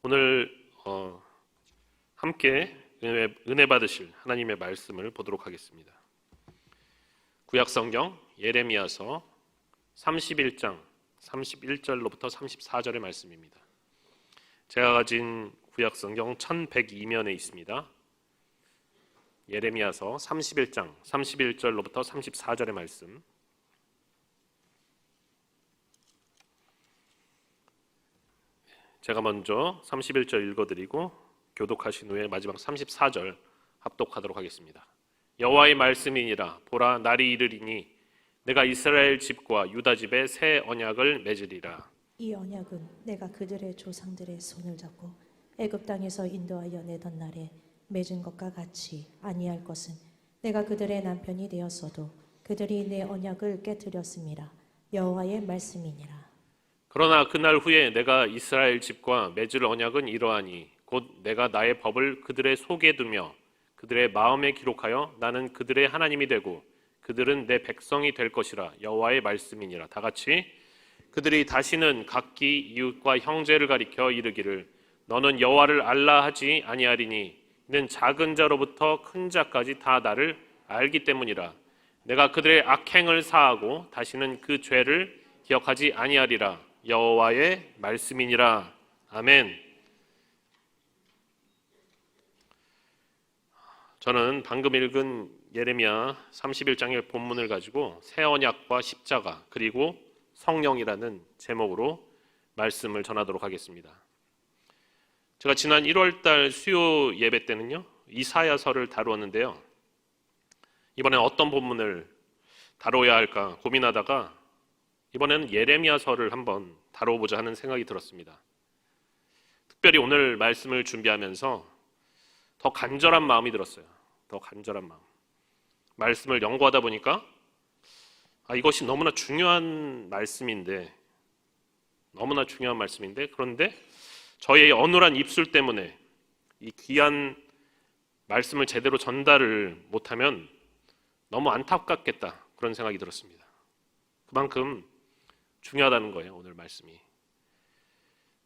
오늘 함께 은혜 받으실 하나님의 말씀을 보도록 하겠습니다. 구약성경 예레미야서 31장 31절로부터 34절의 말씀입니다. 제가 가진 구약성경 1102면에 있습니다. 예레미야서 31장 31절로부터 34절의 말씀. 제가 먼저 31절 읽어드리고 교독하신 후에 마지막 34절 합독하도록 하겠습니다. 여호와의 말씀이니라. 보라, 날이 이르리니 내가 이스라엘 집과 유다 집에 새 언약을 맺으리라. 이 언약은 내가 그들의 조상들의 손을 잡고 애굽 땅에서 인도하여 내던 날에 맺은 것과 같이 아니할 것은 내가 그들의 남편이 되었어도 그들이 내 언약을 깨뜨렸음이라. 여호와의 말씀이니라. 그러나 그날 후에 내가 이스라엘 집과 맺을 언약은 이러하니 곧 내가 나의 법을 그들의 속에 두며 그들의 마음에 기록하여 나는 그들의 하나님이 되고 그들은 내 백성이 될 것이라. 여호와의 말씀이니라. 다 같이 그들이 다시는 각기 이웃과 형제를 가리켜 이르기를 너는 여호와를 알라 하지 아니하리니 이는 작은 자로부터 큰 자까지 다 나를 알기 때문이라. 내가 그들의 악행을 사하고 다시는 그 죄를 기억하지 아니하리라. 여호와의 말씀이니라. 아멘. 저는 방금 읽은 예레미야 31장의 본문을 가지고 새 언약과 십자가 그리고 성령이라는 제목으로 말씀을 전하도록 하겠습니다. 제가 지난 1월달 수요 예배 때는요 이사야서를 다루었는데요, 이번엔 어떤 본문을 다뤄야 할까 고민하다가 이번에는 예레미야서를 한번 다뤄보자 하는 생각이 들었습니다. 특별히 오늘 말씀을 준비하면서 더 간절한 마음이 들었어요. 더 간절한 마음. 말씀을 연구하다 보니까 이것이 너무나 중요한 말씀인데 그런데 저의 어눌한 입술 때문에 이 귀한 말씀을 제대로 전달을 못하면 너무 안타깝겠다, 그런 생각이 들었습니다. 그만큼 중요하다는 거예요, 오늘 말씀이.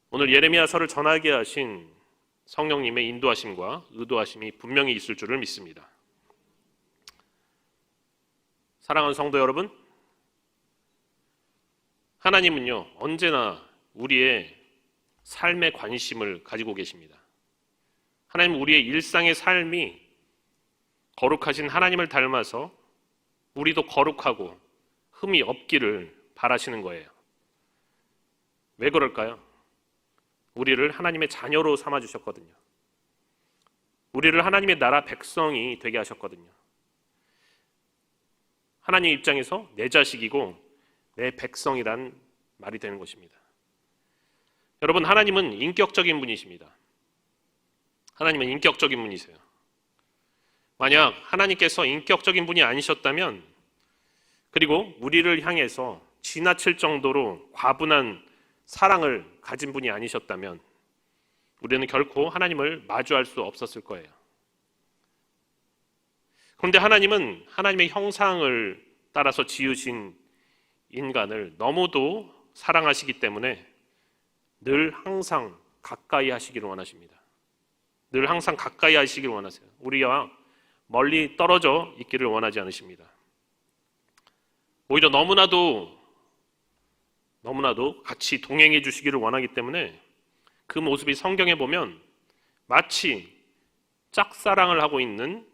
오늘 예레미야서를 전하게 하신 성령님의 인도하심과 의도하심이 분명히 있을 줄을 믿습니다. 사랑하는 성도 여러분, 하나님은요 언제나 우리의 삶에 관심을 가지고 계십니다. 하나님은 우리의 일상의 삶이 거룩하신 하나님을 닮아서 우리도 거룩하고 흠이 없기를 바라시는 거예요. 왜 그럴까요? 우리를 하나님의 자녀로 삼아주셨거든요. 우리를 하나님의 나라 백성이 되게 하셨거든요. 하나님 입장에서 내 자식이고 내 백성이란 말이 되는 것입니다. 여러분, 하나님은 인격적인 분이십니다. 하나님은 인격적인 분이세요. 만약 하나님께서 인격적인 분이 아니셨다면, 그리고 우리를 향해서 지나칠 정도로 과분한 사랑을 가진 분이 아니셨다면 우리는 결코 하나님을 마주할 수 없었을 거예요. 그런데 하나님은 하나님의 형상을 따라서 지으신 인간을 너무도 사랑하시기 때문에 늘 항상 가까이 하시기를 원하십니다. 늘 항상 가까이 하시기를 원하세요. 우리와 멀리 떨어져 있기를 원하지 않으십니다. 오히려 너무나도 같이 동행해 주시기를 원하기 때문에 그 모습이 성경에 보면 마치 짝사랑을 하고 있는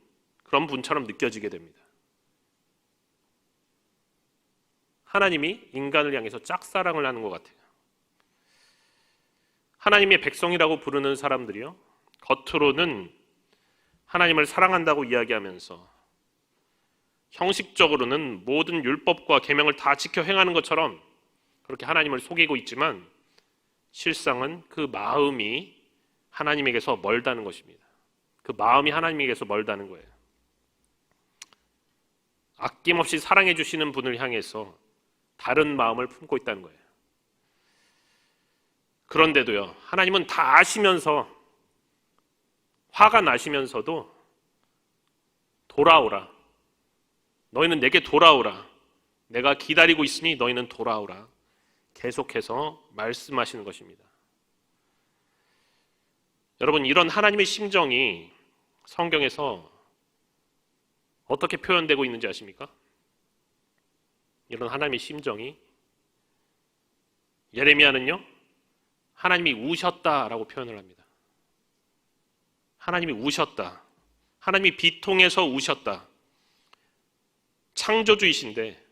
그런 분처럼 느껴지게 됩니다. 하나님이 인간을 향해서 짝사랑을 하는 것 같아요. 하나님의 백성이라고 부르는 사람들이요, 겉으로는 하나님을 사랑한다고 이야기하면서 형식적으로는 모든 율법과 계명을 다 지켜 행하는 것처럼 그렇게 하나님을 속이고 있지만 실상은 그 마음이 하나님에게서 멀다는 것입니다. 그 마음이 하나님에게서 멀다는 거예요. 아낌없이 사랑해 주시는 분을 향해서 다른 마음을 품고 있다는 거예요. 그런데도요, 하나님은 다 아시면서 화가 나시면서도 돌아오라, 너희는 내게 돌아오라, 내가 기다리고 있으니 너희는 돌아오라, 계속해서 말씀하시는 것입니다. 여러분, 이런 하나님의 심정이 성경에서 어떻게 표현되고 있는지 아십니까? 이런 하나님의 심정이, 예레미야는요, 하나님이 우셨다라고 표현을 합니다. 하나님이 우셨다. 하나님이 비통해서 우셨다. 창조주이신데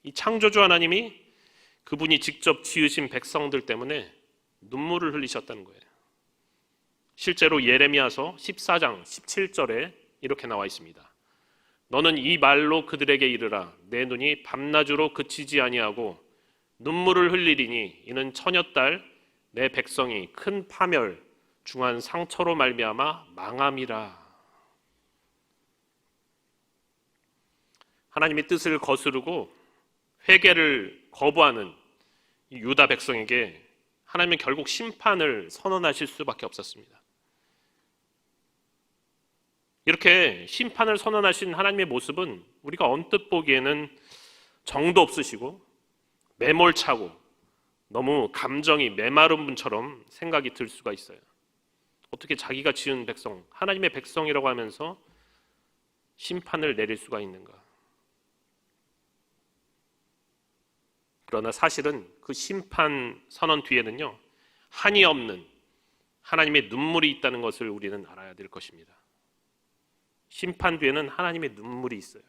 이 창조주 하나님이 그분이 직접 지으신 백성들 때문에 눈물을 흘리셨다는 거예요. 실제로 예레미야서 14장 17절에 이렇게 나와 있습니다. 너는 이 말로 그들에게 이르라. 내 눈이 밤낮으로 그치지 아니하고 눈물을 흘리리니 이는 처녀딸 내 백성이 큰 파멸 중한 상처로 말미암아 망함이라. 하나님의 뜻을 거스르고 회개를 거부하는 이 유다 백성에게 하나님은 결국 심판을 선언하실 수밖에 없었습니다. 이렇게 심판을 선언하신 하나님의 모습은 우리가 언뜻 보기에는 정도 없으시고 매몰차고 너무 감정이 메마른 분처럼 생각이 들 수가 있어요. 어떻게 자기가 지은 백성, 하나님의 백성이라고 하면서 심판을 내릴 수가 있는가? 그러나 사실은 그 심판 선언 뒤에는요, 한이 없는 하나님의 눈물이 있다는 것을 우리는 알아야 될 것입니다. 심판 뒤에는 하나님의 눈물이 있어요.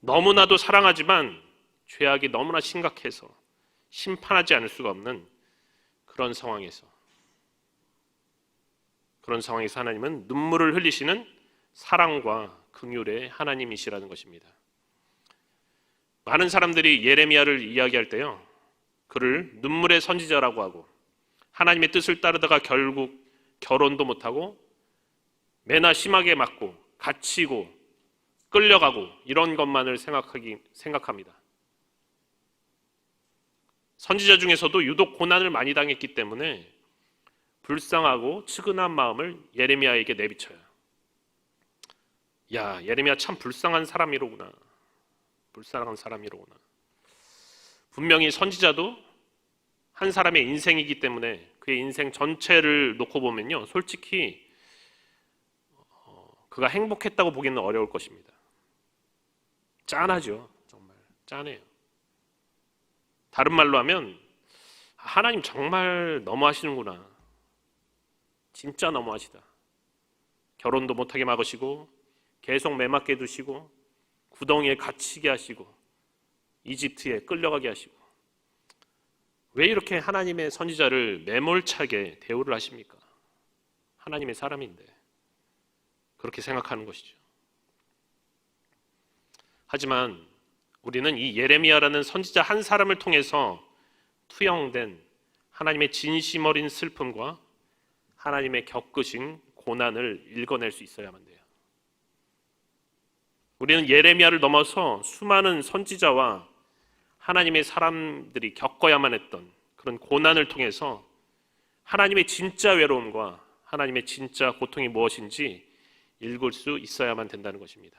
너무나도 사랑하지만 죄악이 너무나 심각해서 심판하지 않을 수가 없는 그런 상황에서 하나님은 눈물을 흘리시는 사랑과 긍휼의 하나님이시라는 것입니다. 많은 사람들이 예레미야를 이야기할 때요, 그를 눈물의 선지자라고 하고 하나님의 뜻을 따르다가 결국 결혼도 못하고 매나 심하게 맞고 갇히고 끌려가고 이런 것만을 생각합니다. 선지자 중에서도 유독 고난을 많이 당했기 때문에 불쌍하고 측은한 마음을 예레미야에게 내비쳐요. 야, 예레미야 참 불쌍한 사람이로구나. 불쌍한 사람이로구나. 분명히 선지자도 한 사람의 인생이기 때문에 그의 인생 전체를 놓고 보면요, 솔직히 그가 행복했다고 보기는 어려울 것입니다. 짠하죠. 정말 짠해요. 다른 말로 하면 하나님 정말 너무하시는구나. 진짜 너무하시다. 결혼도 못하게 막으시고 계속 매맞게 두시고 구덩이에 갇히게 하시고 이집트에 끌려가게 하시고, 왜 이렇게 하나님의 선지자를 매몰차게 대우를 하십니까? 하나님의 사람인데. 그렇게 생각하는 것이죠. 하지만 우리는 이 예레미야라는 선지자 한 사람을 통해서 투영된 하나님의 진심 어린 슬픔과 하나님의 겪으신 고난을 읽어낼 수 있어야만 돼요. 우리는 예레미야를 넘어서 수많은 선지자와 하나님의 사람들이 겪어야만 했던 그런 고난을 통해서 하나님의 진짜 외로움과 하나님의 진짜 고통이 무엇인지 읽을 수 있어야만 된다는 것입니다.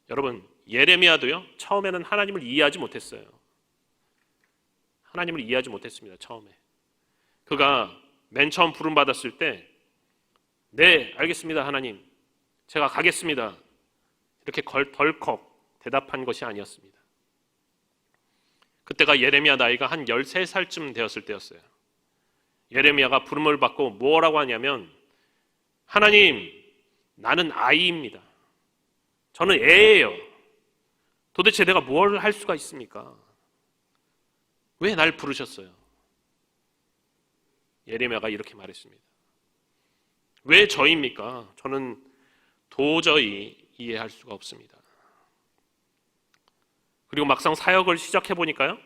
여러분, 예레미야도요, 처음에는 하나님을 이해하지 못했어요. 하나님을 이해하지 못했습니다. 처음에 그가 맨 처음 부름받았을 때, 네, 알겠습니다, 하나님, 제가 가겠습니다, 이렇게 덜컥 대답한 것이 아니었습니다. 그때가 예레미야 나이가 한 13살쯤 되었을 때였어요. 예레미야가 부름을 받고 뭐라고 하냐면, 하나님, 나는 아이입니다. 저는 애예요. 도대체 내가 뭘 할 수가 있습니까? 왜 날 부르셨어요? 예레미야가 이렇게 말했습니다. 왜 저입니까? 저는 도저히 이해할 수가 없습니다. 그리고 막상 사역을 시작해 보니까요,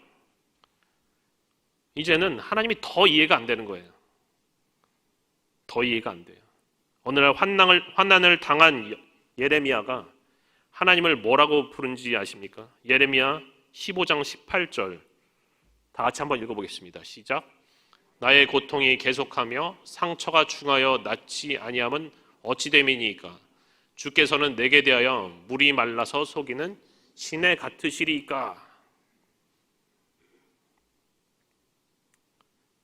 이제는 하나님이 더 이해가 안 되는 거예요. 더 이해가 안 돼요. 어느 날 환난을 당한 예레미야가 하나님을 뭐라고 부른지 아십니까? 예레미야 15장 18절 다 같이 한번 읽어보겠습니다. 시작. 나의 고통이 계속하며 상처가 중하여 낫지 아니함은 어찌 됨이니까? 주께서는 내게 대하여 물이 말라서 속이는 시내 같으시리이까?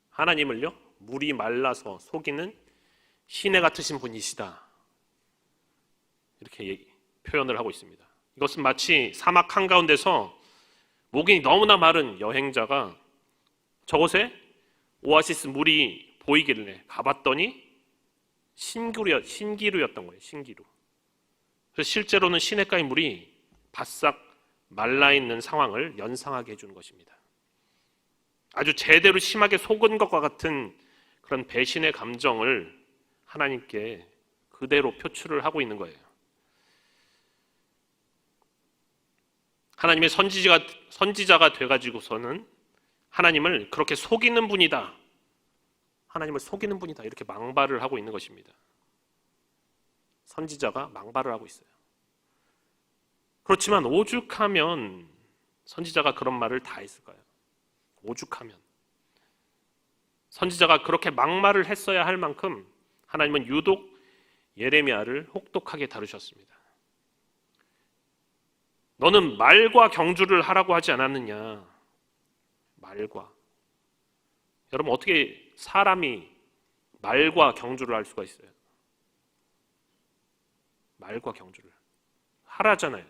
하나님을요, 물이 말라서 속이는 시내 같으신 분이시다. 이렇게 표현을 하고 있습니다. 이것은 마치 사막 한가운데서 목이 너무나 마른 여행자가 저곳에 오아시스 물이 보이길래 가봤더니 신기루였던 거예요. 신기루. 그래서 실제로는 시냇가의 물이 바싹 말라있는 상황을 연상하게 해주는 것입니다. 아주 제대로 심하게 속은 것과 같은 그런 배신의 감정을 하나님께 그대로 표출을 하고 있는 거예요. 하나님의 선지자가 돼가지고서는 하나님을 그렇게 속이는 분이다. 하나님을 속이는 분이다. 이렇게 망발을 하고 있는 것입니다. 선지자가 망발을 하고 있어요. 그렇지만 오죽하면 선지자가 그런 말을 다 했을까요? 오죽하면. 선지자가 그렇게 막말을 했어야 할 만큼 하나님은 유독 예레미야를 혹독하게 다루셨습니다. 너는 말과 경주를 하라고 하지 않았느냐? 말과. 여러분, 어떻게 사람이 말과 경주를 할 수가 있어요? 말과 경주를 하라잖아요.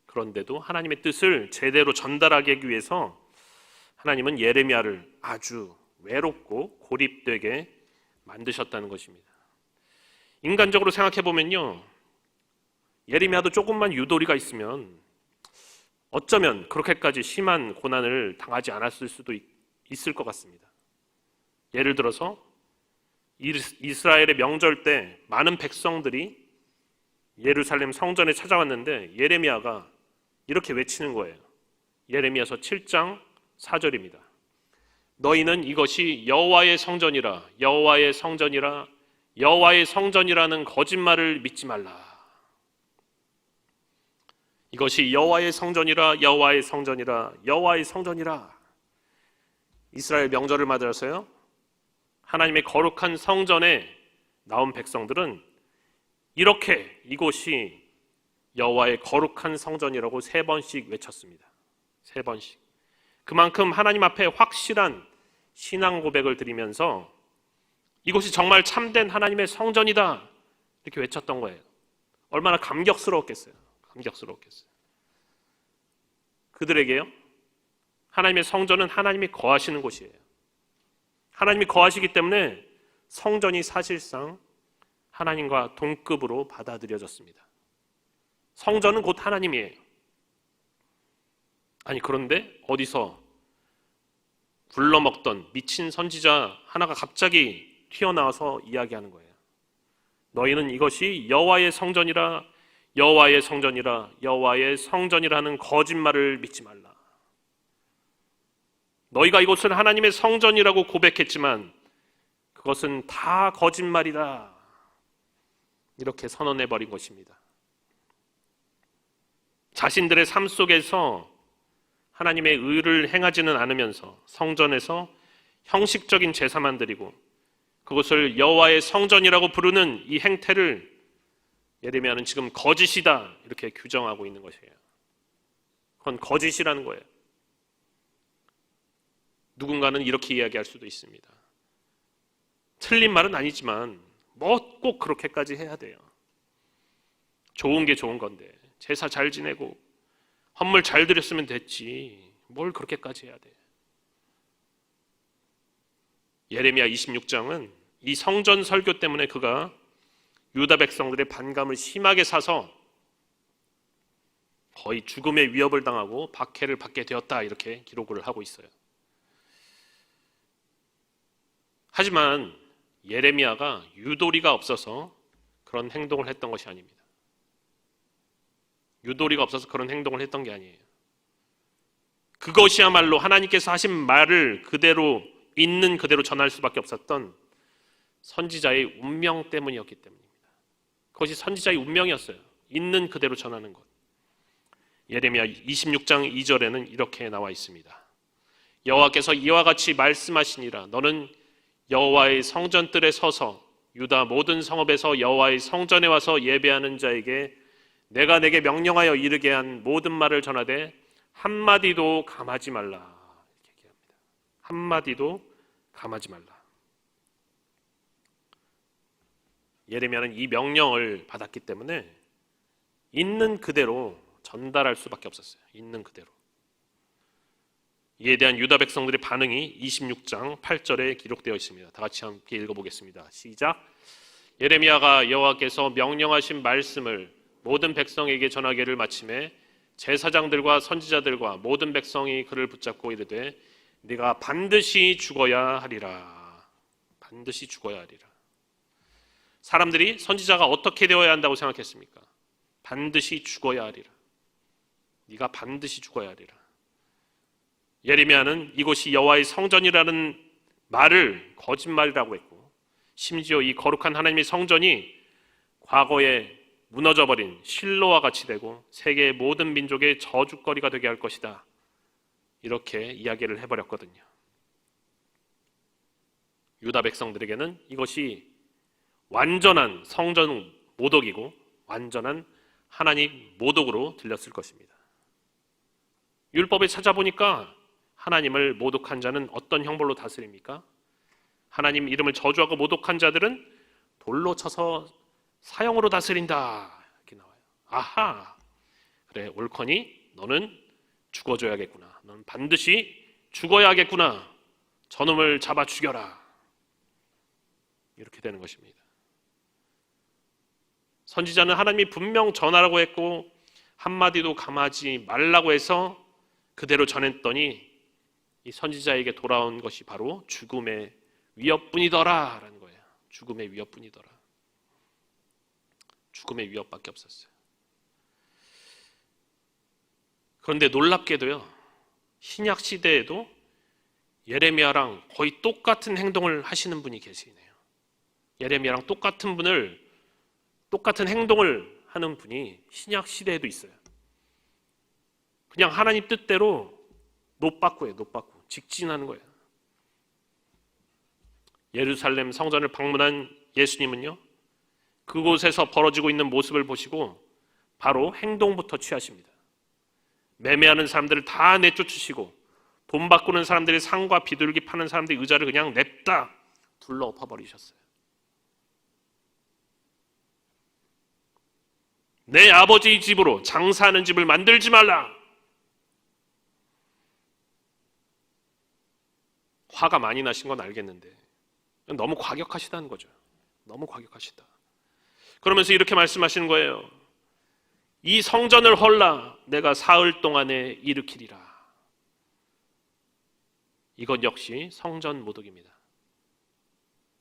그런데도 하나님의 뜻을 제대로 전달하기 위해서 하나님은 예레미야를 아주 외롭고 고립되게 만드셨다는 것입니다. 인간적으로 생각해 보면요, 예레미야도 조금만 유도리가 있으면 어쩌면 그렇게까지 심한 고난을 당하지 않았을 수도 있을 것 같습니다. 예를 들어서 이스라엘의 명절 때 많은 백성들이 예루살렘 성전에 찾아왔는데 예레미야가 이렇게 외치는 거예요. 예레미야서 7장 4절입니다. 너희는 이것이 여호와의 성전이라, 여호와의 성전이라, 여호와의 성전이라는 거짓말을 믿지 말라. 이것이 여호와의 성전이라, 여호와의 성전이라, 여호와의 성전이라. 이스라엘 명절을 맞아서요, 하나님의 거룩한 성전에 나온 백성들은 이렇게 이곳이 여호와의 거룩한 성전이라고 3번씩 외쳤습니다. 3번씩. 그만큼 하나님 앞에 확실한 신앙 고백을 드리면서 이곳이 정말 참된 하나님의 성전이다 이렇게 외쳤던 거예요. 얼마나 감격스러웠겠어요. 감격스러웠겠어요. 그들에게요, 하나님의 성전은 하나님이 거하시는 곳이에요. 하나님이 거하시기 때문에 성전이 사실상 하나님과 동급으로 받아들여졌습니다. 성전은 곧 하나님이에요. 아니, 그런데 어디서 굴러먹던 미친 선지자 하나가 갑자기 튀어나와서 이야기하는 거예요. 너희는 이것이 여호와의 성전이라, 여호와의 성전이라, 여호와의 성전이라는 거짓말을 믿지 말라. 너희가 이곳은 하나님의 성전이라고 고백했지만 그것은 다 거짓말이다. 이렇게 선언해버린 것입니다. 자신들의 삶 속에서 하나님의 의를 행하지는 않으면서 성전에서 형식적인 제사만 드리고 그것을 여호와의 성전이라고 부르는 이 행태를 예레미야는 지금 거짓이다 이렇게 규정하고 있는 것이에요. 그건 거짓이라는 거예요. 누군가는 이렇게 이야기할 수도 있습니다. 틀린 말은 아니지만 뭐 꼭 그렇게까지 해야 돼요. 좋은 게 좋은 건데 제사 잘 지내고 헌물 잘 드렸으면 됐지 뭘 그렇게까지 해야 돼. 예레미야 26장은 이 성전 설교 때문에 그가 유다 백성들의 반감을 심하게 사서 거의 죽음의 위협을 당하고 박해를 받게 되었다 이렇게 기록을 하고 있어요. 하지만 예레미야가 유도리가 없어서 그런 행동을 했던 것이 아닙니다. 유도리가 없어서 그런 행동을 했던 게 아니에요. 그것이야말로 하나님께서 하신 말을 그대로 있는 그대로 전할 수밖에 없었던 선지자의 운명 때문이었기 때문입니다. 그것이 선지자의 운명이었어요. 있는 그대로 전하는 것. 예레미야 26장 2절에는 이렇게 나와 있습니다. 여호와께서 이와 같이 말씀하시니라. 너는 여호와의 성전뜰에 서서 유다 모든 성읍에서 여호와의 성전에 와서 예배하는 자에게 내가 내게 명령하여 이르게 한 모든 말을 전하되 한마디도 감하지 말라. 이렇게 얘기합니다. 한마디도 감하지 말라. 예레미야는 이 명령을 받았기 때문에 있는 그대로 전달할 수밖에 없었어요. 있는 그대로. 이에 대한 유다 백성들의 반응이 26장 8절에 기록되어 있습니다. 다 같이 함께 읽어보겠습니다. 시작. 예레미야가 여호와께서 명령하신 말씀을 모든 백성에게 전하기를 마침에 제사장들과 선지자들과 모든 백성이 그를 붙잡고 이르되 네가 반드시 죽어야 하리라. 반드시 죽어야 하리라. 사람들이 선지자가 어떻게 되어야 한다고 생각했습니까? 반드시 죽어야 하리라. 네가 반드시 죽어야 하리라. 예레미야는 이곳이 여호와의 성전이라는 말을 거짓말이라고 했고, 심지어 이 거룩한 하나님의 성전이 과거에 무너져버린 실로와 같이 되고 세계의 모든 민족의 저주거리가 되게 할 것이다, 이렇게 이야기를 해버렸거든요. 유다 백성들에게는 이것이 완전한 성전 모독이고 완전한 하나님 모독으로 들렸을 것입니다. 율법에 찾아보니까 하나님을 모독한 자는 어떤 형벌로 다스립니까? 하나님 이름을 저주하고 모독한 자들은 돌로 쳐서 사형으로 다스린다, 이렇게 나와요. 아하, 그래, 옳거니 너는 죽어줘야겠구나. 너는 반드시 죽어야겠구나. 저놈을 잡아 죽여라. 이렇게 되는 것입니다. 선지자는 하나님이 분명 전하라고 했고 한마디도 감하지 말라고 해서 그대로 전했더니 이 선지자에게 돌아온 것이 바로 죽음의 위협뿐이더라 라는 거예요. 죽음의 위협뿐이더라. 죽음의 위협밖에 없었어요. 그런데 놀랍게도요, 신약 시대에도 예레미야랑 거의 똑같은 행동을 하시는 분이 계시네요. 예레미야랑 똑같은 행동을 하는 분이 신약 시대에도 있어요. 그냥 하나님 뜻대로 노받고 해요. 노받고 직진하는 거예요. 예루살렘 성전을 방문한 예수님은요, 그곳에서 벌어지고 있는 모습을 보시고 바로 행동부터 취하십니다. 매매하는 사람들을 다 내쫓으시고 돈 바꾸는 사람들의 상과 비둘기 파는 사람들의 의자를 그냥 냅다 둘러 엎어버리셨어요. 내 아버지의 집으로 장사하는 집을 만들지 말라. 화가 많이 나신 건 알겠는데 너무 과격하시다는 거죠. 너무 과격하시다. 그러면서 이렇게 말씀하시는 거예요. 이 성전을 헐라 내가 사흘 동안에 일으키리라. 이것 역시 성전 모독입니다.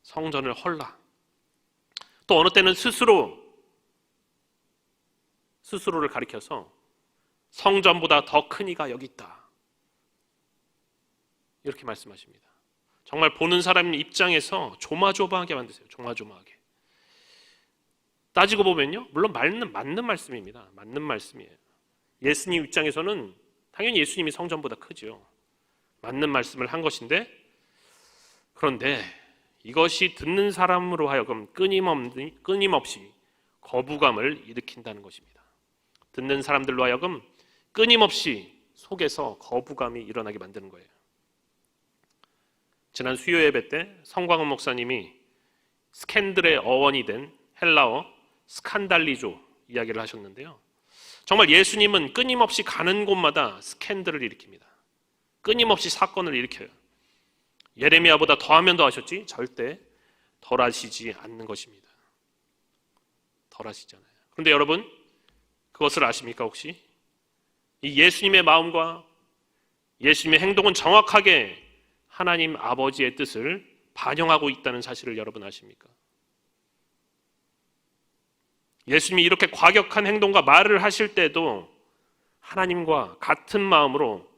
성전을 헐라. 또 어느 때는 스스로를 가리켜서 성전보다 더 큰 이가 여기 있다, 이렇게 말씀하십니다. 정말 보는 사람 입장에서 조마조마하게 만드세요. 조마조마하게. 따지고 보면요, 물론 맞는 말씀입니다. 맞는 말씀이에요. 예수님 입장에서는 당연히 예수님이 성전보다 크죠. 맞는 말씀을 한 것인데, 그런데 이것이 듣는 사람으로 하여금 끊임없이 거부감을 일으킨다는 것입니다. 듣는 사람들로 하여금 끊임없이 속에서 거부감이 일어나게 만드는 거예요. 지난 수요 예배 때 성광훈 목사님이 스캔들의 어원이 된 헬라어 스칸달리조 이야기를 하셨는데요. 정말 예수님은 끊임없이 가는 곳마다 스캔들을 일으킵니다. 끊임없이 사건을 일으켜요. 예레미야보다 더하면 더하셨지 절대 덜하시지 않는 것입니다. 덜하시잖아요. 그런데 여러분, 그것을 아십니까 혹시? 이 예수님의 마음과 예수님의 행동은 정확하게 하나님 아버지의 뜻을 반영하고 있다는 사실을 여러분 아십니까? 예수님이 이렇게 과격한 행동과 말을 하실 때도 하나님과 같은 마음으로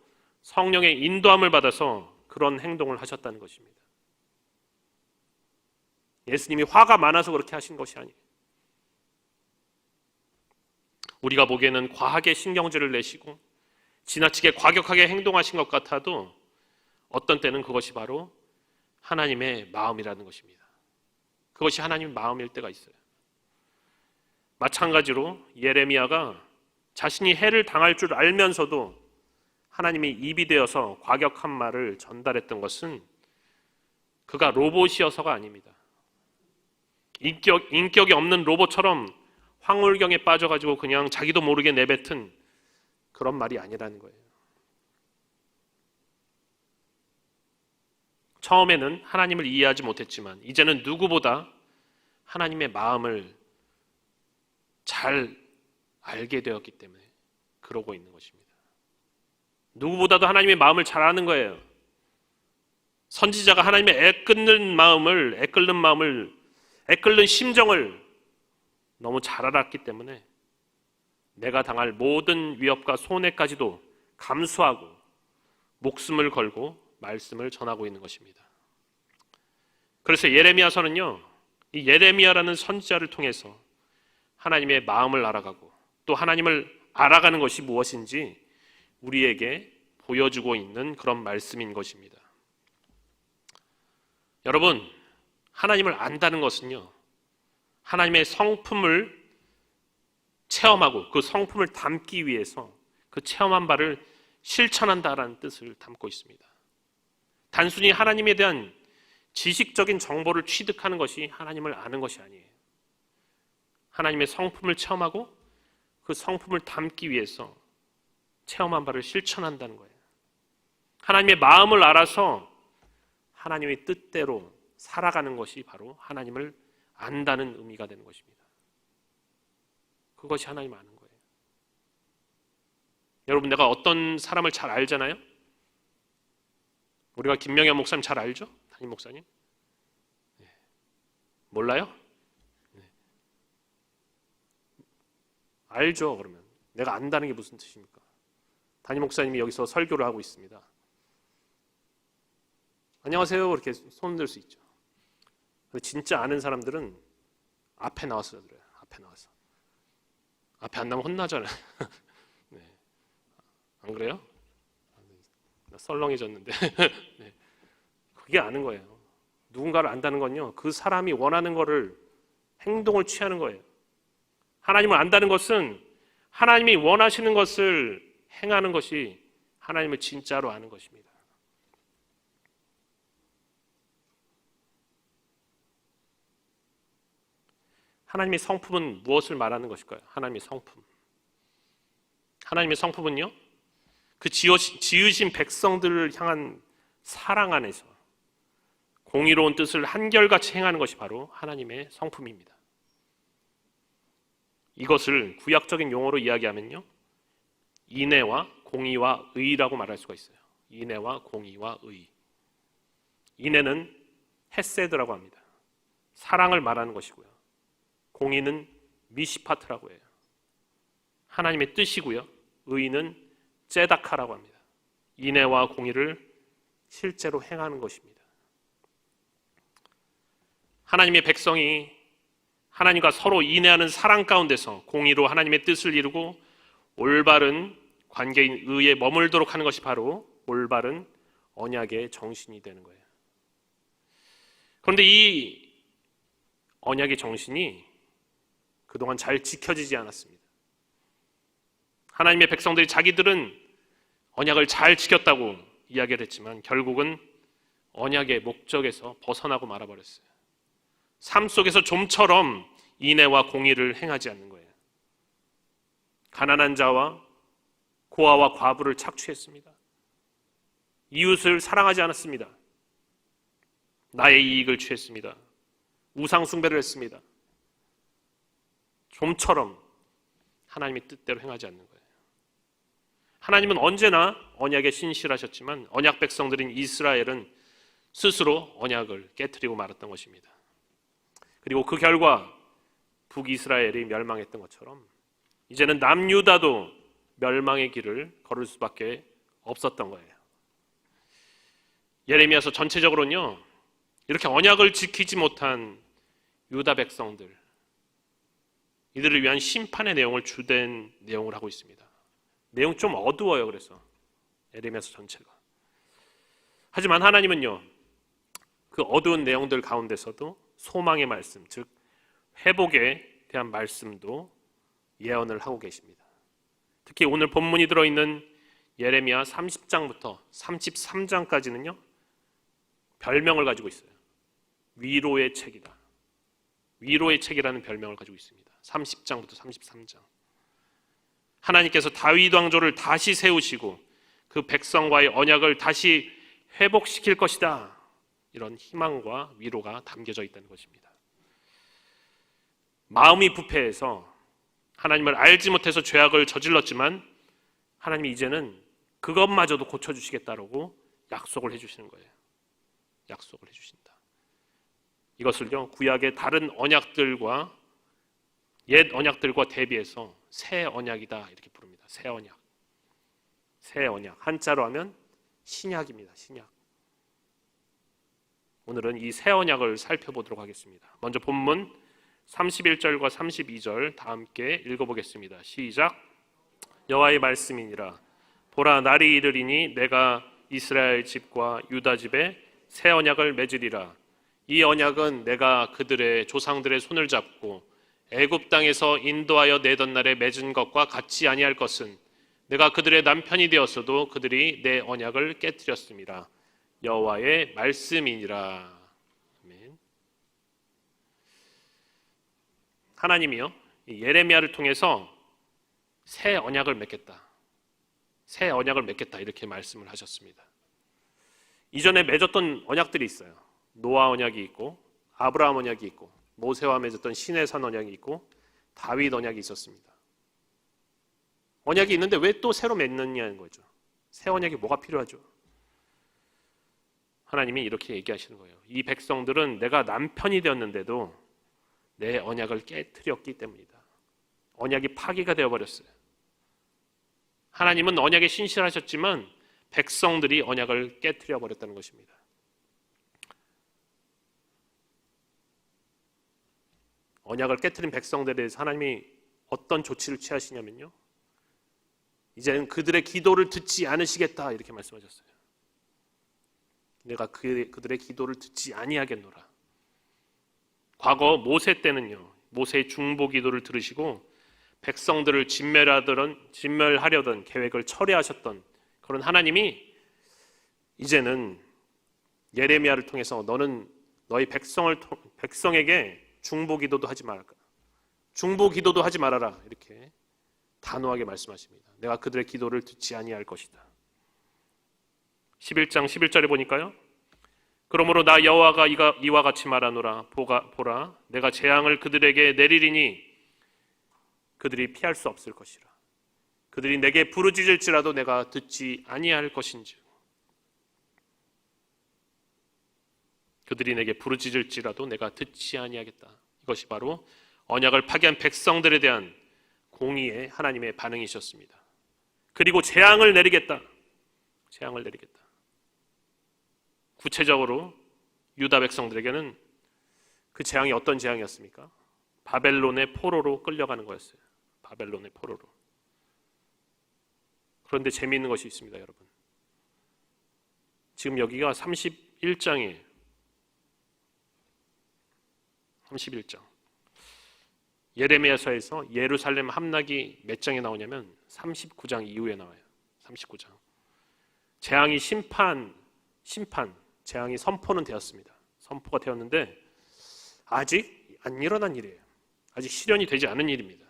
성령의 인도함을 받아서 그런 행동을 하셨다는 것입니다. 예수님이 화가 많아서 그렇게 하신 것이 아니에요. 우리가 보기에는 과하게 신경질을 내시고 지나치게 과격하게 행동하신 것 같아도 어떤 때는 그것이 바로 하나님의 마음이라는 것입니다. 그것이 하나님의 마음일 때가 있어요. 마찬가지로 예레미야가 자신이 해를 당할 줄 알면서도 하나님이 입이 되어서 과격한 말을 전달했던 것은 그가 로봇이어서가 아닙니다. 인격이 없는 로봇처럼 황홀경에 빠져가지고 그냥 자기도 모르게 내뱉은 그런 말이 아니라는 거예요. 처음에는 하나님을 이해하지 못했지만 이제는 누구보다 하나님의 마음을 잘 알게 되었기 때문에 그러고 있는 것입니다. 누구보다도 하나님의 마음을 잘 아는 거예요. 선지자가 하나님의 애끓는 심정을 너무 잘 알았기 때문에 내가 당할 모든 위협과 손해까지도 감수하고 목숨을 걸고 말씀을 전하고 있는 것입니다. 그래서 예레미야서는요, 이 예레미야라는 선지자를 통해서 하나님의 마음을 알아가고 또 하나님을 알아가는 것이 무엇인지 우리에게 보여주고 있는 그런 말씀인 것입니다. 여러분, 하나님을 안다는 것은요, 하나님의 성품을 체험하고 그 성품을 담기 위해서 그 체험한 바를 실천한다라는 뜻을 담고 있습니다. 단순히 하나님에 대한 지식적인 정보를 취득하는 것이 하나님을 아는 것이 아니에요. 하나님의 성품을 체험하고 그 성품을 담기 위해서 체험한 바를 실천한다는 거예요. 하나님의 마음을 알아서 하나님의 뜻대로 살아가는 것이 바로 하나님을 안다는 의미가 되는 것입니다. 그것이 하나님 아는 거예요. 여러분, 내가 어떤 사람을 잘 알잖아요? 우리가 김명현 목사님 잘 알죠? 담임 목사님? 네. 몰라요? 네. 알죠, 그러면. 내가 안다는 게 무슨 뜻입니까? 담임 목사님이 여기서 설교를 하고 있습니다. 안녕하세요, 이렇게 손 들 수 있죠. 진짜 아는 사람들은 앞에 나와서 들어요. 앞에 나와서. 앞에 안 나면 혼나잖아요. 네. 안 그래요? 나 썰렁해졌는데. 네. 그게 아는 거예요. 누군가를 안다는 건요, 그 사람이 원하는 거를 행동을 취하는 거예요. 하나님을 안다는 것은 하나님이 원하시는 것을 행하는 것이 하나님을 진짜로 아는 것입니다. 하나님의 성품은 무엇을 말하는 것일까요? 하나님의 성품. 하나님의 성품은요, 그 지으신 백성들을 향한 사랑 안에서 공의로운 뜻을 한결같이 행하는 것이 바로 하나님의 성품입니다. 이것을 구약적인 용어로 이야기하면요, 인애와 공의와 의라고 말할 수가 있어요. 인애와 공의와 의. 인애는 헤세드라고 합니다. 사랑을 말하는 것이고요. 공의는 미시파트라고 해요. 하나님의 뜻이고요. 의는 ጼ다카라고 합니다. 인애와 공의를 실제로 행하는 것입니다. 하나님의 백성이 하나님과 서로 인애하는 사랑 가운데서 공의로 하나님의 뜻을 이루고 올바른 관계인 의에 머물도록 하는 것이 바로 올바른 언약의 정신이 되는 거예요. 그런데 이 언약의 정신이 그동안 잘 지켜지지 않았습니다. 하나님의 백성들이 자기들은 언약을 잘 지켰다고 이야기를 했지만 결국은 언약의 목적에서 벗어나고 말아버렸어요. 삶 속에서 좀처럼 인애와 공의를 행하지 않는 거예요. 가난한 자와 고아와 과부를 착취했습니다. 이웃을 사랑하지 않았습니다. 나의 이익을 취했습니다. 우상 숭배를 했습니다. 좀처럼 하나님의 뜻대로 행하지 않는 거예요. 하나님은 언제나 언약에 신실하셨지만 언약 백성들인 이스라엘은 스스로 언약을 깨트리고 말았던 것입니다. 그리고 그 결과 북이스라엘이 멸망했던 것처럼 이제는 남유다도 멸망의 길을 걸을 수밖에 없었던 거예요. 예레미야서 전체적으로는요, 이렇게 언약을 지키지 못한 유다 백성들, 이들을 위한 심판의 내용을 주된 내용을 하고 있습니다. 내용 좀 어두워요. 그래서 예레미야서 전체가. 하지만 하나님은요, 그 어두운 내용들 가운데서도 소망의 말씀, 즉 회복에 대한 말씀도 예언을 하고 계십니다. 특히 오늘 본문이 들어있는 예레미야 30장부터 33장까지는요 별명을 가지고 있어요. 위로의 책이다. 위로의 책이라는 별명을 가지고 있습니다. 30장부터 33장. 하나님께서 다윗 왕조를 다시 세우시고 그 백성과의 언약을 다시 회복시킬 것이다. 이런 희망과 위로가 담겨져 있다는 것입니다. 마음이 부패해서 하나님을 알지 못해서 죄악을 저질렀지만 하나님이 이제는 그것마저도 고쳐주시겠다라고 약속을 해주시는 거예요. 약속을 해주신다. 이것을요 구약의 다른 언약들과 옛 언약들과 대비해서 새 언약이다 이렇게 부릅니다. 새 언약. 새 언약. 한자로 하면 신약입니다. 신약. 오늘은 이 새 언약을 살펴보도록 하겠습니다. 먼저 본문 31절과 32절 다 함께 읽어보겠습니다. 시작. 여호와의 말씀이니라. 보라 날이 이르리니 내가 이스라엘 집과 유다 집에 새 언약을 맺으리라. 이 언약은 내가 그들의 조상들의 손을 잡고 애굽 땅에서 인도하여 내던 날에 맺은 것과 같이 아니할 것은 내가 그들의 남편이 되었어도 그들이 내 언약을 깨뜨렸음이라. 여호와의 말씀이니라. 아멘. 하나님이요 예레미야를 통해서 새 언약을 맺겠다. 새 언약을 맺겠다 이렇게 말씀을 하셨습니다. 이전에 맺었던 언약들이 있어요. 노아 언약이 있고 아브라함 언약이 있고 모세와 맺었던 시내산 언약이 있고 다윗 언약이 있었습니다. 언약이 있는데 왜 또 새로 맺느냐는 거죠. 새 언약이 뭐가 필요하죠? 하나님이 이렇게 얘기하시는 거예요. 이 백성들은 내가 남편이 되었는데도 내 언약을 깨뜨렸기 때문이다. 언약이 파기가 되어버렸어요. 하나님은 언약에 신실하셨지만 백성들이 언약을 깨뜨려 버렸다는 것입니다. 언약을 깨뜨린 백성들에 대해서 하나님이 어떤 조치를 취하시냐면요, 이제는 그들의 기도를 듣지 않으시겠다 이렇게 말씀하셨어요. 내가 그들의 기도를 듣지 아니하겠노라. 과거 모세 때는요, 모세의 중보 기도를 들으시고 백성들을 진멸하려던 계획을 철회하셨던 그런 하나님이 이제는 예레미야를 통해서 너는 너희 백성에게 중보 기도도 하지 말아라. 중보 기도도 하지 말아라. 이렇게 단호하게 말씀하십니다. 내가 그들의 기도를 듣지 아니할 것이다. 11장 11절에 보니까요. 그러므로 나 여호와가 이와 같이 말하노라. 보라 내가 재앙을 그들에게 내리리니 그들이 피할 수 없을 것이라. 그들이 내게 부르짖을지라도 내가 듣지 아니할 것인즉. 그들이 내게 부르짖을지라도 내가 듣지 아니하겠다. 이것이 바로 언약을 파기한 백성들에 대한 공의의 하나님의 반응이셨습니다. 그리고 재앙을 내리겠다. 재앙을 내리겠다. 구체적으로 유다 백성들에게는 그 재앙이 어떤 재앙이었습니까? 바벨론의 포로로 끌려가는 거였어요. 바벨론의 포로로. 그런데 재미있는 것이 있습니다, 여러분. 지금 여기가 31장이에요. 31장. 예레미야서에서 예루살렘 함락이 몇 장에 나오냐면 39장 이후에 나와요. 39장. 재앙이 재앙이 선포는 되었습니다. 선포가 되었는데 아직 안 일어난 일이에요. 아직 실현이 되지 않은 일입니다.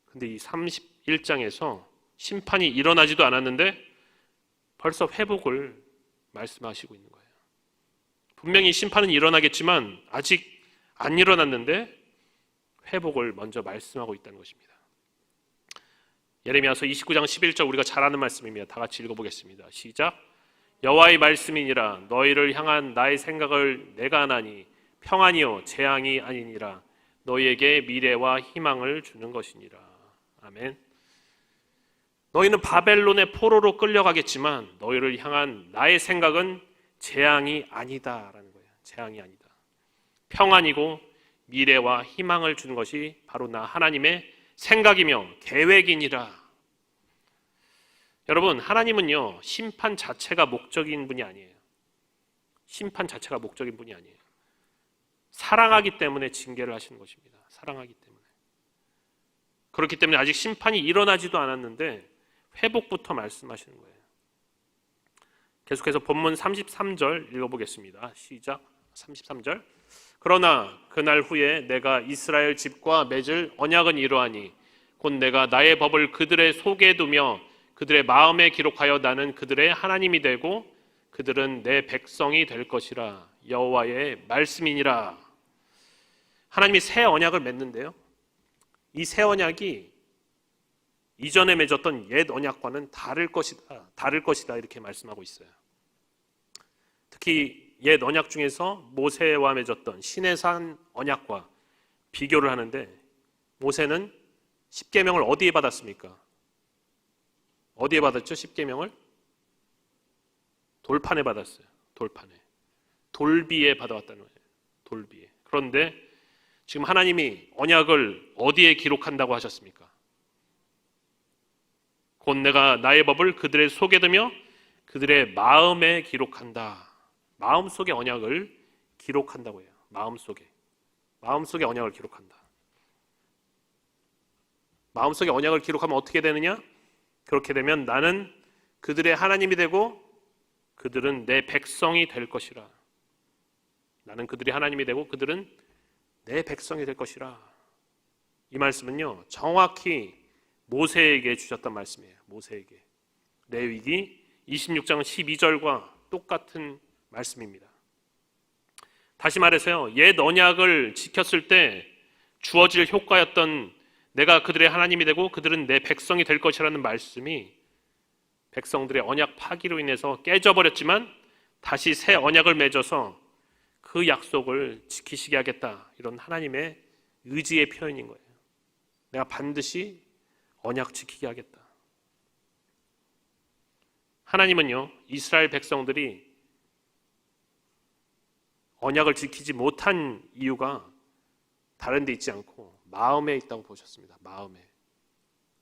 근데 이 31장에서 심판이 일어나지도 않았는데 벌써 회복을 말씀하시고 있는 거예요. 분명히 심판은 일어나겠지만 아직 안 일어났는데 회복을 먼저 말씀하고 있다는 것입니다. 예레미야서 29장 11절 우리가 잘 아는 말씀입니다. 다 같이 읽어보겠습니다. 시작. 여호와의 말씀이니라. 너희를 향한 나의 생각을 내가 아나니 평안이요 재앙이 아니니라. 너희에게 미래와 희망을 주는 것이니라. 아멘. 너희는 바벨론의 포로로 끌려가겠지만 너희를 향한 나의 생각은 재앙이 아니다라는 거예요. 재앙이 아니다. 평안이고 미래와 희망을 주는 것이 바로 나 하나님의 생각이며 계획이니라. 여러분, 하나님은요 심판 자체가 목적인 분이 아니에요. 심판 자체가 목적인 분이 아니에요. 사랑하기 때문에 징계를 하시는 것입니다. 사랑하기 때문에. 그렇기 때문에 아직 심판이 일어나지도 않았는데 회복부터 말씀하시는 거예요. 계속해서 본문 33절 읽어보겠습니다. 시작. 33절. 그러나 그날 후에 내가 이스라엘 집과 맺을 언약은 이러하니 곧 내가 나의 법을 그들의 속에 두며 그들의 마음에 기록하여 나는 그들의 하나님이 되고 그들은 내 백성이 될 것이라. 여호와의 말씀이니라. 하나님이 새 언약을 맺는데요, 이 새 언약이 이전에 맺었던 옛 언약과는 다를 것이다 이렇게 말씀하고 있어요. 특히 옛 언약 중에서 모세와 맺었던 시내산 언약과 비교를 하는데, 모세는 십계명을 어디에 받았습니까? 어디에 받았죠? 십계명을 돌판에 받았어요. 돌판에, 돌비에 받아왔다는 거예요. 돌비에. 그런데 지금 하나님이 언약을 어디에 기록한다고 하셨습니까? 곧 내가 나의 법을 그들의 속에 두며 그들의 마음에 기록한다. 마음속에 언약을 기록한다고 해요. 마음속에 언약을 기록한다. 마음속에 언약을 기록하면 어떻게 되느냐? 그렇게 되면 나는 그들의 하나님이 되고 그들은 내 백성이 될 것이라. 나는 그들의 하나님이 되고 그들은 내 백성이 될 것이라. 이 말씀은요, 정확히 모세에게 주셨던 말씀이에요. 모세에게. 레위기 26장 12절과 똑같은 말씀입니다. 다시 말해서요, 옛 언약을 지켰을 때 주어질 효과였던 내가 그들의 하나님이 되고 그들은 내 백성이 될 것이라는 말씀이 백성들의 언약 파기로 인해서 깨져버렸지만 다시 새 언약을 맺어서 그 약속을 지키시게 하겠다, 이런 하나님의 의지의 표현인 거예요. 내가 반드시 언약 지키게 하겠다. 하나님은요, 이스라엘 백성들이 언약을 지키지 못한 이유가 다른 데 있지 않고 마음에 있다고 보셨습니다.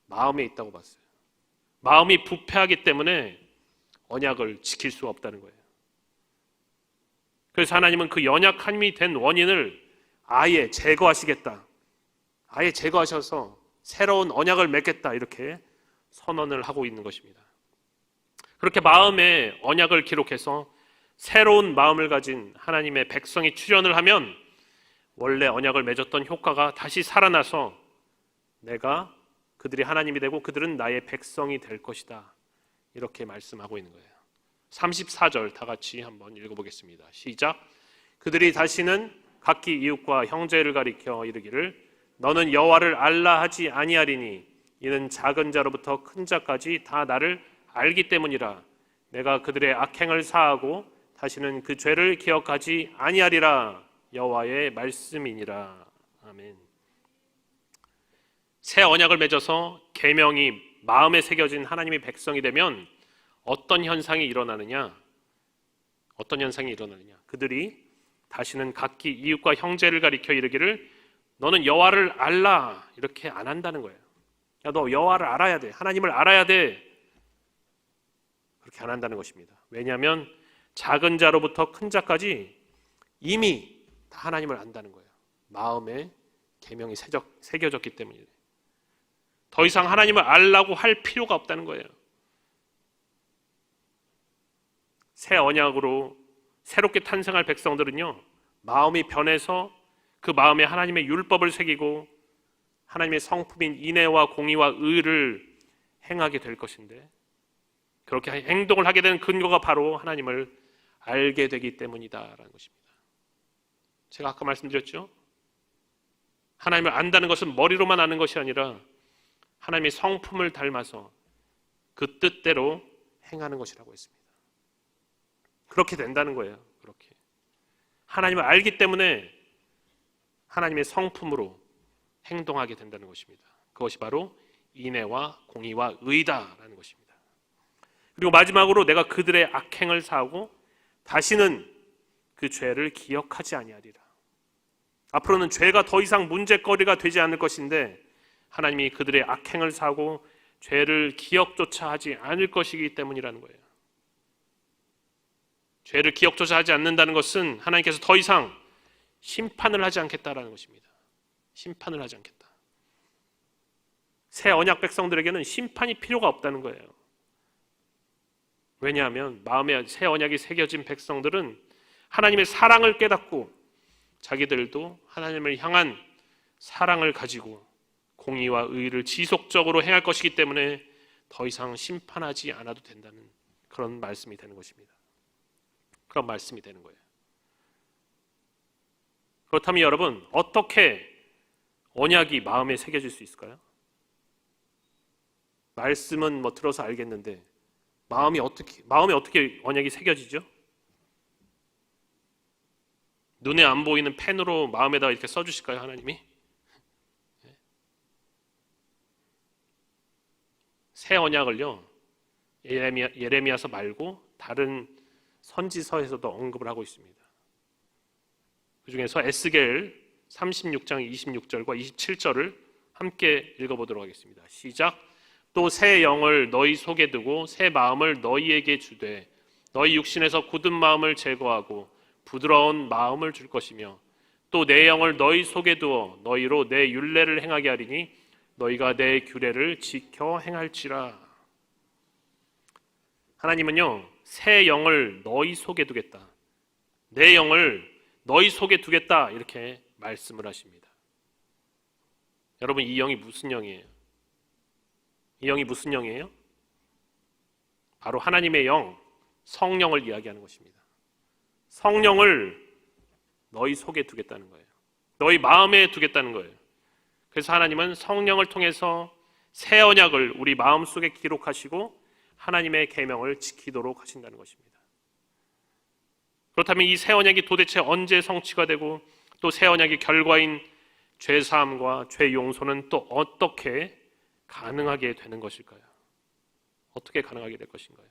마음에 있다고 봤어요. 마음이 부패하기 때문에 언약을 지킬 수가 없다는 거예요. 그래서 하나님은 그 연약함이 된 원인을 아예 제거하시겠다. 아예 제거하셔서 새로운 언약을 맺겠다, 이렇게 선언을 하고 있는 것입니다. 그렇게 마음에 언약을 기록해서 새로운 마음을 가진 하나님의 백성이 출현을 하면 원래 언약을 맺었던 효과가 다시 살아나서 내가 그들이 하나님이 되고 그들은 나의 백성이 될 것이다, 이렇게 말씀하고 있는 거예요. 34절 다 같이 한번 읽어보겠습니다. 시작. 그들이 다시는 각기 이웃과 형제를 가리켜 이르기를 너는 여호와를 알라 하지 아니하리니 이는 작은 자로부터 큰 자까지 다 나를 알기 때문이라. 내가 그들의 악행을 사하고 다시는 그 죄를 기억하지 아니하리라. 여호와의 말씀이니라. 아멘. 새 언약을 맺어서 계명이 마음에 새겨진 하나님의 백성이 되면 어떤 현상이 일어나느냐? 그들이 다시는 각기 이웃과 형제를 가리켜 이르기를 너는 여호와를 알라, 이렇게 안 한다는 거예요. 야, 너 여호와를 알아야 돼. 하나님을 알아야 돼. 그렇게 안 한다는 것입니다. 왜냐하면 작은 자로부터 큰 자까지 이미 다 하나님을 안다는 거예요. 마음에 계명이 새겨졌기 때문이에요. 더 이상 하나님을 알라고 할 필요가 없다는 거예요. 새 언약으로 새롭게 탄생할 백성들은요, 마음이 변해서 그 마음에 하나님의 율법을 새기고 하나님의 성품인 인애와 공의와 의를 행하게 될 것인데, 그렇게 행동을 하게 되는 근거가 바로 하나님을 알게 되기 때문이다라는 것입니다. 제가 아까 말씀드렸죠? 하나님을 안다는 것은 머리로만 아는 것이 아니라 하나님의 성품을 닮아서 그 뜻대로 행하는 것이라고 했습니다. 그렇게 된다는 거예요. 그렇게 하나님을 알기 때문에 하나님의 성품으로 행동하게 된다는 것입니다. 그것이 바로 인애와 공의와 의다라는 것입니다. 그리고 마지막으로 내가 그들의 악행을 사하고 다시는 그 죄를 기억하지 아니하리라. 앞으로는 죄가 더 이상 문제거리가 되지 않을 것인데 하나님이 그들의 악행을 사하고 죄를 기억조차 하지 않을 것이기 때문이라는 거예요. 죄를 기억조차 하지 않는다는 것은 하나님께서 더 이상 심판을 하지 않겠다라는 것입니다. 심판을 하지 않겠다. 새 언약 백성들에게는 심판이 필요가 없다는 거예요. 왜냐하면 마음에 새 언약이 새겨진 백성들은 하나님의 사랑을 깨닫고 자기들도 하나님을 향한 사랑을 가지고 공의와 의를 지속적으로 행할 것이기 때문에 더 이상 심판하지 않아도 된다는 그런 말씀이 되는 것입니다. 그런 말씀이 되는 거예요. 그렇다면 여러분, 어떻게 언약이 마음에 새겨질 수 있을까요? 말씀은 뭐 들어서 알겠는데 마음에 어떻게 언약이 새겨지죠? 눈에 안 보이는 펜으로 마음에다가 이렇게 써주실까요, 하나님이? 새 언약을요, 예레미야서 말고 다른 선지서에서도 언급을 하고 있습니다. 그 중에서 에스겔 36장 26절과 27절을 함께 읽어보도록 하겠습니다. 시작. 또 새 영을 너희 속에 두고 새 마음을 너희에게 주되 너희 육신에서 굳은 마음을 제거하고 부드러운 마음을 줄 것이며 또 내 영을 너희 속에 두어 너희로 내 율례를 행하게 하리니 너희가 내 규례를 지켜 행할지라. 하나님은요, 새 영을 너희 속에 두겠다, 내 영을 너희 속에 두겠다, 이렇게 말씀을 하십니다. 여러분, 이 영이 무슨 영이에요? 이 영이 무슨 영이에요? 바로 하나님의 영, 성령을 이야기하는 것입니다. 성령을 너희 속에 두겠다는 거예요. 너희 마음에 두겠다는 거예요. 그래서 하나님은 성령을 통해서 새 언약을 우리 마음속에 기록하시고 하나님의 계명을 지키도록 하신다는 것입니다. 그렇다면 이 새 언약이 도대체 언제 성취가 되고 또 새 언약의 결과인 죄 사함과 죄 용서는 또 어떻게 가능하게 되는 것일까요? 어떻게 가능하게 될 것인가요?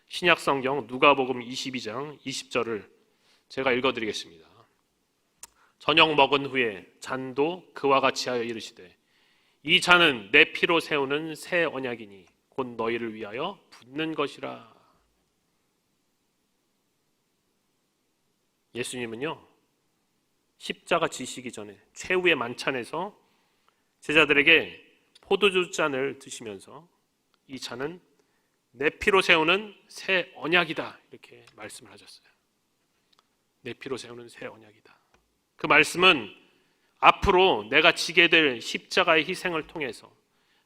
신약 성경 누가복음 22장 20절을 제가 읽어드리겠습니다. 저녁 먹은 후에 잔도 그와 같이 하여 이르시되 이 잔은 내 피로 세우는 새 언약이니 곧 너희를 위하여 붓는 것이라. 예수님은요, 십자가 지시기 전에 최후의 만찬에서 제자들에게 포도주 잔을 드시면서 이 잔은 내 피로 세우는 새 언약이다, 이렇게 말씀을 하셨어요. 내 피로 세우는 새 언약이다. 그 말씀은 앞으로 내가 지게 될 십자가의 희생을 통해서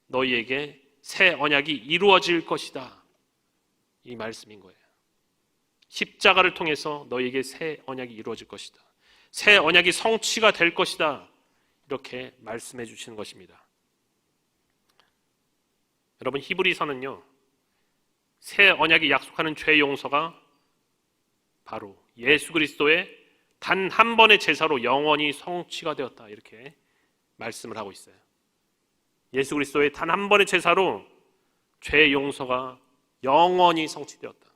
너희에게 새 언약이 이루어질 것이다, 이 말씀인 거예요. 십자가를 통해서 너희에게 새 언약이 이루어질 것이다, 새 언약이 성취가 될 것이다, 이렇게 말씀해 주시는 것입니다. 여러분, 히브리서는요, 새 언약이 약속하는 죄 용서가 바로 예수 그리스도의 단 한 번의 제사로 영원히 성취가 되었다, 이렇게 말씀을 하고 있어요. 예수 그리스도의 단 한 번의 제사로 죄 용서가 영원히 성취되었다.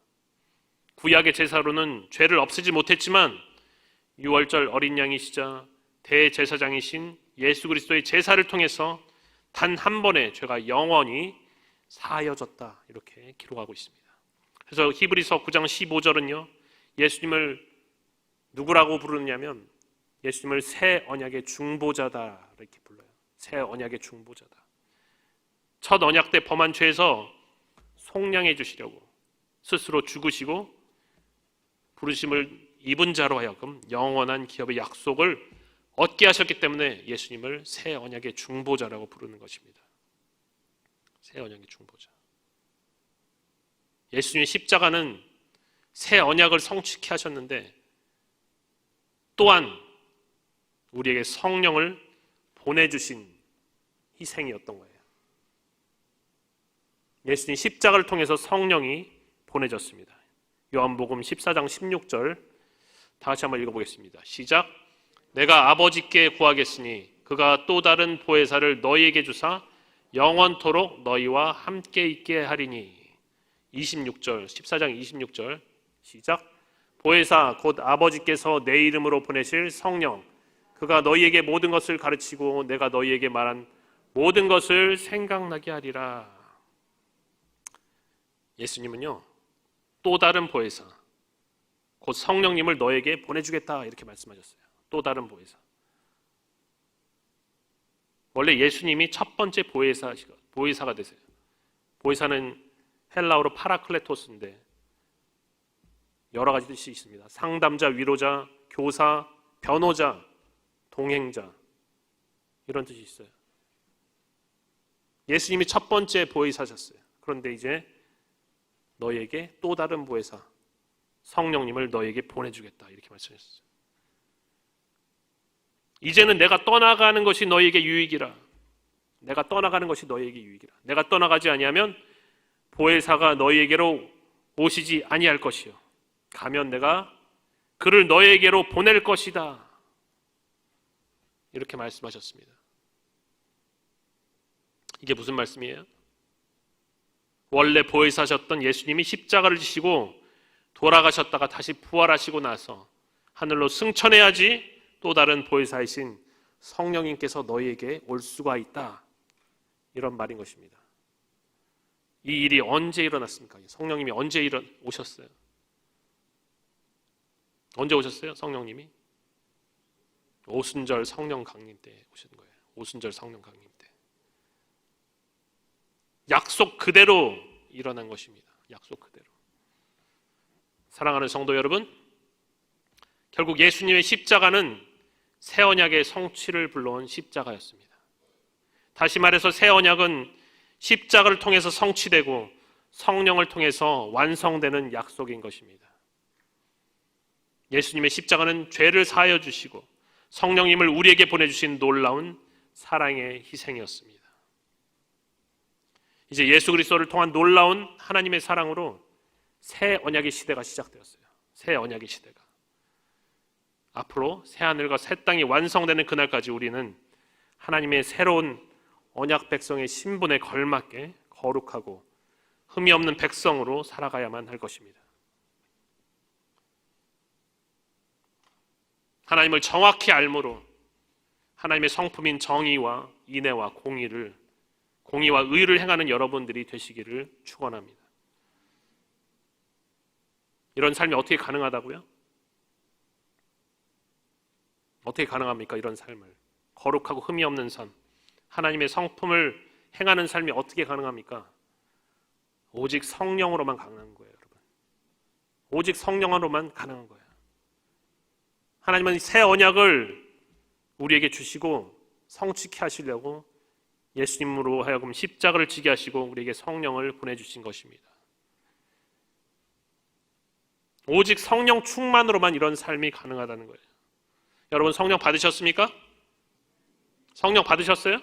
구약의 제사로는 죄를 없애지 못했지만 유월절 어린 양이시자 대제사장이신 예수 그리스도의 제사를 통해서 단 한 번의 죄가 영원히 사하여졌다, 이렇게 기록하고 있습니다. 그래서 히브리서 9장 15절은요, 예수님을 누구라고 부르느냐면 예수님을 새 언약의 중보자다, 이렇게 불러요. 새 언약의 중보자다. 첫 언약 때 범한 죄에서 속량해 주시려고 스스로 죽으시고 부르심을 입은 자로 하여금 영원한 기업의 약속을 얻게 하셨기 때문에 예수님을 새 언약의 중보자라고 부르는 것입니다. 새 언약의 중보자. 예수님의 십자가는 새 언약을 성취케 하셨는데 또한 우리에게 성령을 보내주신 희생이었던 거예요. 예수님 십자가를 통해서 성령이 보내졌습니다. 요한복음 14장 16절 다 같이 한번 읽어보겠습니다. 시작. 내가 아버지께 구하겠으니 그가 또 다른 보혜사를 너희에게 주사 영원토록 너희와 함께 있게 하리니. 26절, 14장 26절 시작. 보혜사 곧 아버지께서 내 이름으로 보내실 성령, 그가 너희에게 모든 것을 가르치고 내가 너희에게 말한 모든 것을 생각나게 하리라. 예수님은요, 또 다른 보혜사, 곧 성령님을 너에게 보내주겠다, 이렇게 말씀하셨어요. 또 다른 보혜사. 원래 예수님이 첫 번째 보혜사가 되세요. 보혜사는 헬라어로 파라클레토스인데 여러 가지 뜻이 있습니다. 상담자, 위로자, 교사, 변호자, 동행자, 이런 뜻이 있어요. 예수님이 첫 번째 보혜사셨어요. 그런데 이제 너에게 또 다른 보혜사, 성령님을 너에게 보내주겠다, 이렇게 말씀하셨어요. 이제는 내가 떠나가는 것이 너에게 유익이라. 내가 떠나가는 것이 너에게 유익이라. 내가 떠나가지 아니하면 보혜사가 너희에게로 오시지 아니할 것이요. 가면 내가 그를 너희에게로 보낼 것이다. 이렇게 말씀하셨습니다. 이게 무슨 말씀이에요? 원래 보혜사셨던 예수님이 십자가를 지시고 돌아가셨다가 다시 부활하시고 나서 하늘로 승천해야지 또 다른 보혜사이신 성령님께서 너희에게 올 수가 있다. 이런 말인 것입니다. 이 일이 언제 일어났습니까? 성령님이 언제 오셨어요? 언제 오셨어요? 성령님이? 오순절 성령 강림 때 오신 거예요. 오순절 성령 강림 때. 약속 그대로 일어난 것입니다. 약속 그대로. 사랑하는 성도 여러분, 결국 예수님의 십자가는 새 언약의 성취를 불러온 십자가였습니다. 다시 말해서 새 언약은 십자가를 통해서 성취되고 성령을 통해서 완성되는 약속인 것입니다. 예수님의 십자가는 죄를 사하여 주시고 성령님을 우리에게 보내주신 놀라운 사랑의 희생이었습니다. 이제 예수 그리스도를 통한 놀라운 하나님의 사랑으로 새 언약의 시대가 시작되었어요. 새 언약의 시대가. 앞으로 새 하늘과 새 땅이 완성되는 그날까지 우리는 하나님의 새로운 언약 백성의 신분에 걸맞게 거룩하고 흠이 없는 백성으로 살아가야만 할 것입니다. 하나님을 정확히 알므로 하나님의 성품인 정의와 인애와 공의와 의를 행하는 여러분들이 되시기를 축원합니다. 이런 삶이 어떻게 가능하다고요? 어떻게 가능합니까? 이런 삶을. 거룩하고 흠이 없는 삶, 하나님의 성품을 행하는 삶이 어떻게 가능합니까? 오직 성령으로만 가능한 거예요, 여러분. 오직 성령으로만 가능한 거예요. 하나님은 새 언약을 우리에게 주시고 성취케 하시려고 예수님으로 하여금 십자가를 지게 하시고 우리에게 성령을 보내주신 것입니다. 오직 성령 충만으로만 이런 삶이 가능하다는 거예요. 여러분 성령 받으셨습니까? 성령 받으셨어요?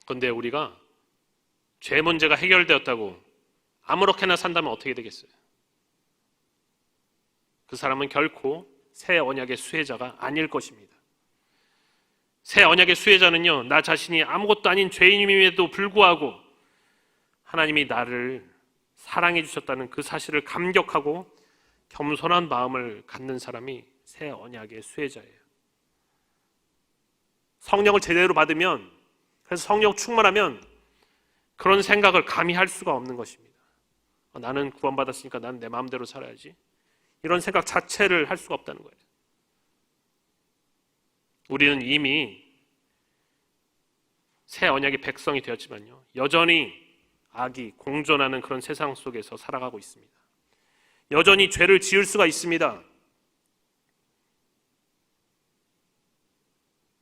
그런데 우리가 죄 문제가 해결되었다고 아무렇게나 산다면 어떻게 되겠어요? 그 사람은 결코 새 언약의 수혜자가 아닐 것입니다. 새 언약의 수혜자는요, 나 자신이 아무것도 아닌 죄인임에도 불구하고 하나님이 나를 사랑해 주셨다는 그 사실을 감격하고 겸손한 마음을 갖는 사람이 새 언약의 수혜자예요. 성령을 제대로 받으면, 그래서 성령 충만하면 그런 생각을 감히 할 수가 없는 것입니다. 나는 구원받았으니까 나는 내 마음대로 살아야지. 이런 생각 자체를 할 수가 없다는 거예요. 우리는 이미 새 언약의 백성이 되었지만요, 여전히 악이 공존하는 그런 세상 속에서 살아가고 있습니다. 여전히 죄를 지을 수가 있습니다.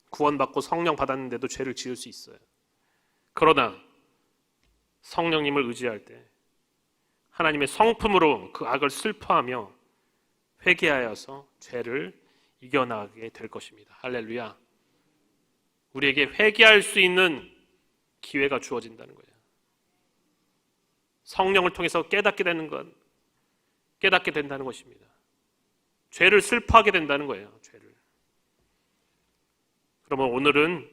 구원받고 성령 받았는데도 죄를 지을 수 있어요. 그러나 성령님을 의지할 때 하나님의 성품으로 그 악을 슬퍼하며 회개하여서 죄를 이겨나가게 될 것입니다. 할렐루야. 우리에게 회개할 수 있는 기회가 주어진다는 거예요. 성령을 통해서 깨닫게 된다는 것입니다. 죄를 슬퍼하게 된다는 거예요. 죄를. 그러면 오늘은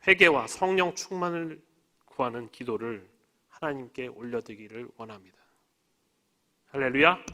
회개와 성령 충만을 구하는 기도를 하나님께 올려드리기를 원합니다. 할렐루야.